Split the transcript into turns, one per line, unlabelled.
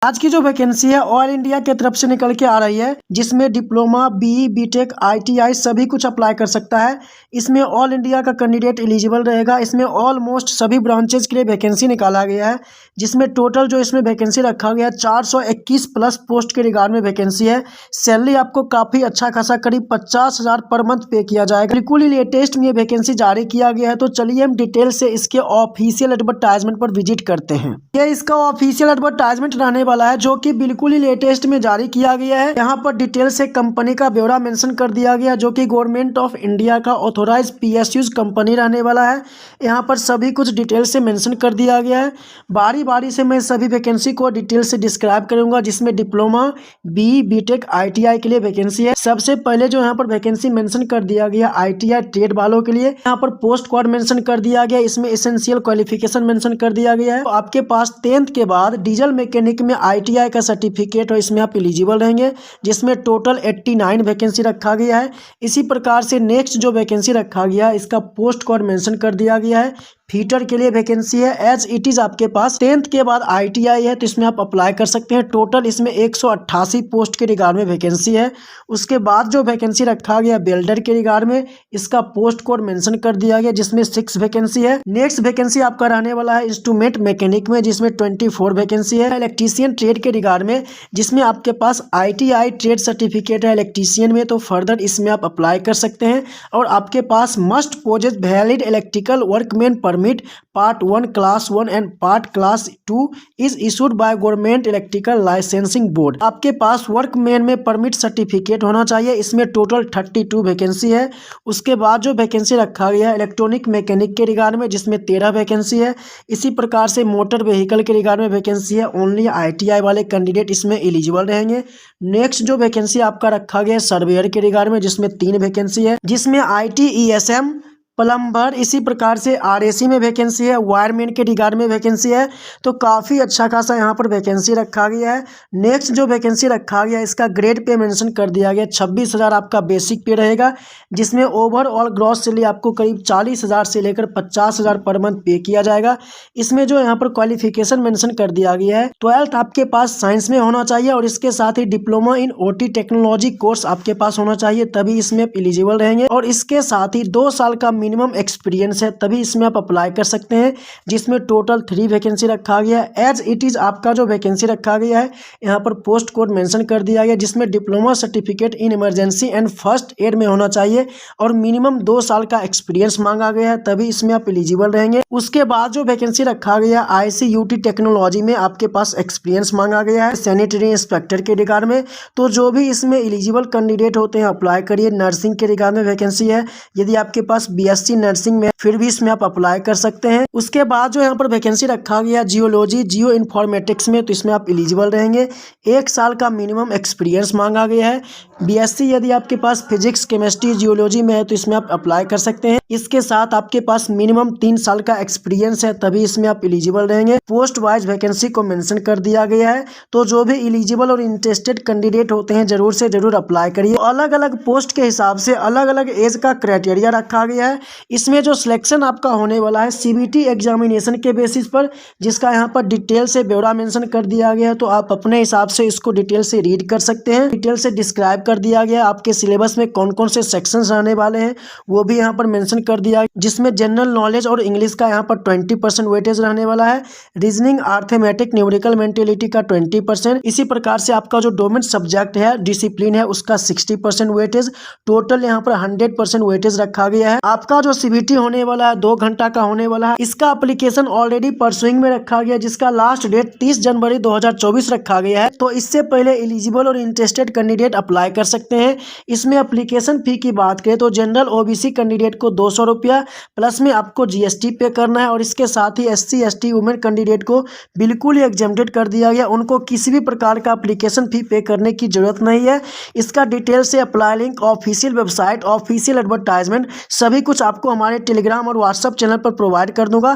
आज की जो वैकेंसी है ऑल इंडिया के तरफ से निकल के आ रही है, जिसमें डिप्लोमा, बीई, बीटेक, आईटीआई सभी कुछ अप्लाई कर सकता है। इसमें ऑल इंडिया का कैंडिडेट एलिजिबल रहेगा। इसमें ऑलमोस्ट सभी ब्रांचेज के लिए वैकेंसी निकाला गया है, जिसमें टोटल जो इसमें वैकेंसी रखा गया है 421 प्लस पोस्ट के रिगार्ड में वैकेंसी है। सैलरी आपको काफ़ी अच्छा खासा करीब 50,000 पर मंथ पे किया जाएगा। बिल्कुल ही लेटेस्ट में ये वैकेंसी जारी किया गया है। तो चलिए हम डिटेल से इसके ऑफिशियल एडवर्टाइजमेंट पर विजिट करते हैं। ये इसका ऑफिशियल एडवर्टाइजमेंट रहने वाला है, जो कि बिल्कुल ही लेटेस्ट में जारी किया गया है। यहाँ पर डिटेल से कंपनी का ब्यौरा मेंशन कर दिया गया, जो कि गवर्नमेंट ऑफ इंडिया का ऑथोराइज पीएसयूज कंपनी रहने वाला है। यहाँ पर सभी कुछ डिटेल से मेंशन कर दिया गया है। बारी बारी से मैं सभी वैकेंसी को डिटेल से डिस्क्राइब करूंगा, जिसमें डिप्लोमा, बी, बीटेक, आईटीआई के लिए वैकेंसी है। सबसे पहले जो यहाँ पर वैकेंसी मेंशन कर दिया गया आईटीआई ट्रेड वालों के लिए, यहाँ पर पोस्ट कोड मेंशन कर दिया गया। इसमें एसेंशियल क्वालिफिकेशन मेंशन कर दिया गया है। तो आपके पास 10th के बाद डीजल मैकेनिक में आईटीआई का सर्टिफिकेट और इसमें आप एलिजिबल रहेंगे, जिसमें टोटल 89 वैकेंसी रखा गया है। इसी प्रकार से नेक्स्ट जो वैकेंसी रखा गया है, इसका पोस्ट कोड मेंशन कर दिया गया है। फीटर के लिए वैकेंसी है। एज इट इज़ आपके पास 10th के बाद आईटीआई है, तो इसमें आप अप्लाई कर सकते हैं। टोटल इसमें 188 पोस्ट के रिगार्ड में वैकेंसी है। उसके बाद जो वैकेंसी रखा गया बेल्डर के रिगार्ड में, इसका पोस्ट कोड मेंशन कर दिया गया, जिसमें 6 वैकेंसी है। नेक्स्ट वैकेंसी आपका रहने वाला है इंस्ट्रूमेंट मैकेनिक में, जिसमें 24 वैकेंसी है। इलेक्ट्रीशियन ट्रेड के रिगार्ड में, जिसमें आपके पास आईटीआई ट्रेड सर्टिफिकेट है इलेक्ट्रीशियन में, तो फर्दर इसमें आप अप्लाई कर सकते हैं। और आपके पास must possess valid electrical workman permit part 1 class 1 and part class 2 is issued by government electrical licensing board. आपके पास वर्कमैन में परमिट सर्टिफिकेट होना चाहिए। इसमें टोटल 32 वैकेंसी है। उसके बाद जो वैकेंसी रखा गया है इलेक्ट्रॉनिक मैकेनिक के रिगार्ड में, जिसमें 13 वैकेंसी है। इसी प्रकार से मोटर व्हीकल के रिगार्ड में वैकेंसी है। ओनली आईटीआई वाले कैंडिडेट इसमें एलिजिबल रहेंगे। नेक्स्ट जो वैकेंसी आपका रखा गया है सर्वेयर के रिगार्ड में, जिसमें 3 वैकेंसी है, जिसमें ITESM प्लम्बर, इसी प्रकार से RAC में वैकेंसी है। वायरमैन के रिगार्ड में वैकेंसी है। तो काफ़ी अच्छा खासा यहाँ पर वैकेंसी रखा गया है। नेक्स्ट जो वैकेंसी रखा गया है, इसका ग्रेड पे मेंशन कर दिया गया 26,000 आपका बेसिक पे रहेगा, जिसमें ओवरऑल ग्रॉस सैलरी आपको करीब 40,000 से लेकर 50,000 पर मंथ पे किया जाएगा। इसमें जो यहाँ पर क्वालिफिकेशन मेंशन कर दिया गया है 12th आपके पास साइंस में होना चाहिए, और इसके साथ ही diploma in OT technology course आपके पास होना चाहिए, तभी इसमें आप एलिजिबल रहेंगे। और इसके साथ ही 2 साल का मिनिमम एक्सपीरियंस है, तभी इसमें आप अप्लाई कर सकते हैं। जिसमें टोटल 3 वैकेंसी रखा गया है। एज इट इज़ आपका जो वैकेंसी रखा गया है, यहाँ पर पोस्ट कोड मेंशन कर दिया गया, जिसमें diploma certificate in emergency and first aid में होना चाहिए, और मिनिमम 2 साल का एक्सपीरियंस मांगा गया है, तभी इसमें आप एलिजिबल रहेंगे। उसके बाद जो वैकेंसी रखा गया ICUT टेक्नोलॉजी में, आपके पास एक्सपीरियंस मांगा गया है सैनिटरी इंस्पेक्टर के रिगार्ड में। तो जो भी इसमें एलिजिबल कैंडिडेट होते हैं अप्लाई करिए। नर्सिंग के रिगार्ड में वैकेंसी है। यदि आपके पास BSc नर्सिंग में, फिर भी इसमें आप अप्लाई कर सकते हैं। उसके बाद जो यहाँ पर वैकेंसी रखा गया जियोलॉजी, जियो इन्फॉर्मेटिक्स में, तो इसमें आप एलिजिबल रहेंगे। 1 साल का मिनिमम एक्सपीरियंस मांगा गया है। BSc यदि आपके पास फिजिक्स, केमिस्ट्री, जियोलॉजी में है, तो इसमें आप अप्लाई कर सकते हैं। इसके साथ आपके पास मिनिमम 3 साल का एक्सपीरियंस है, तभी इसमें आप एलिजिबल रहेंगे। पोस्ट वाइज वैकेंसी को मेंशन कर दिया गया है। तो जो भी एलिजिबल और इंटरेस्टेड कैंडिडेट होते हैं, जरूर से जरूर अप्लाई करिए। अलग अलग पोस्ट के हिसाब से अलग अलग एज का क्राइटेरिया रखा गया है। इसमें जो सिलेक्शन आपका होने वाला है CBT एग्जामिनेशन के बेसिस पर, जिसका यहाँ पर डिटेल से ब्यौरा मेंशन कर दिया गया है। तो आप अपने हिसाब से इसको डिटेल से रीड कर सकते हैं। डिटेल से डिस्क्राइब कर दिया गया आपके सिलेबस में कौन कौन से सेक्शंस रहने वाले हैं, वो भी यहाँ पर मेंशन कर दिया, जिसमें जनरल नॉलेज और इंग्लिश का यहाँ पर 20% वेटेज रहने वाला है। रीजनिंग, अर्थमेटिक, न्यूमेरिकल मेंटेलिटी का 20%। इसी प्रकार से आपका जो डोमेन सब्जेक्ट है, डिसिप्लिन है, उसका 60% वेटेज। टोटल यहाँ पर 100% वेटेज रखा गया है। आपका जो CBT होने वाला है 2 घंटा का होने वाला है। इसका एप्लीकेशन ऑलरेडी परसुइंग में रखा गया, जिसका लास्ट डेट 30 जनवरी 2024 रखा गया है। तो इससे पहले एलिजिबल और इंटरेस्टेड कैंडिडेट अप्लाई कर सकते हैं। इसमें एप्लीकेशन फी की बात करें तो जनरल OBC कैंडिडेट को 200 रुपया प्लस में आपको GST पे करना है, और इसके साथ ही SC ST वुमेन कैंडिडेट को बिल्कुल ही एग्जेम्प्टेड कर दिया गया। उनको किसी भी प्रकार का एप्लीकेशन फी पे करने की जरूरत नहीं है। इसका डिटेल से apply link, official website, official advertisement सभी कुछ आपको हमारे टेलीग्राम और व्हाट्सएप चैनल पर प्रोवाइड कर दूंगा।